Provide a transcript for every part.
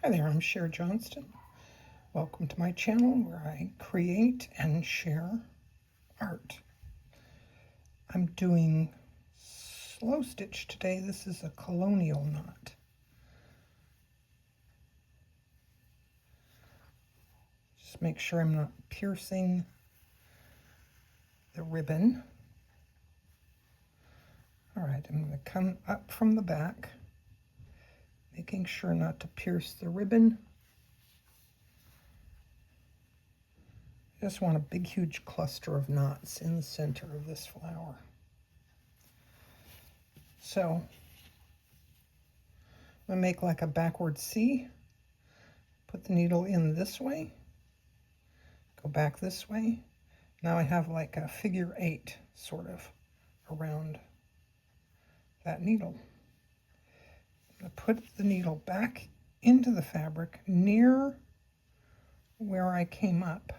Hi there, I'm Cher Johnston. Welcome to my channel where I create and share art. I'm doing slow stitch today. This is a colonial knot. Just make sure I'm not piercing the ribbon. All right, I'm going to come up from the back, making sure not to pierce the ribbon. I just want a big, huge cluster of knots in the center of this flower. So I'm going to make like a backward C, put the needle in this way, go back this way. Now I have like a figure 8 sort of around that needle. I'm going to put the needle back into the fabric near where I came up.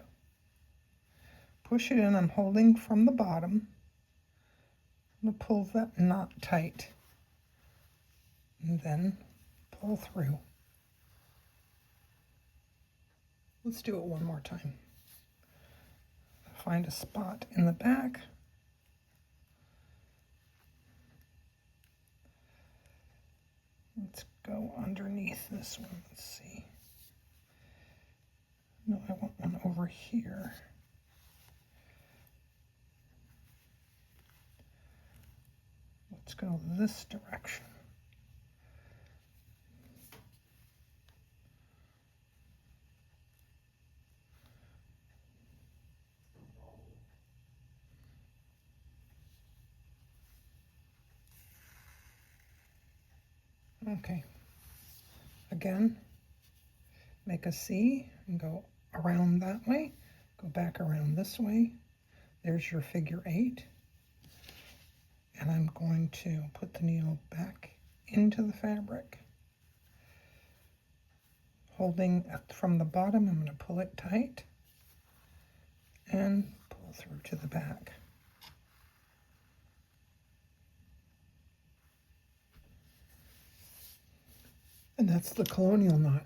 Push it in, I'm holding from the bottom. I'm going to pull that knot tight and then pull through. Let's do it one more time. Find a spot in the back. Let's go underneath this one. Let's see. No, I want one over here. Let's go this direction. Okay. Again, make a C and go around that way. Go back around this way. There's your figure 8. And I'm going to put the needle back into the fabric. Holding from the bottom, I'm going to pull it tight and pull through to the back. And that's the colonial knot.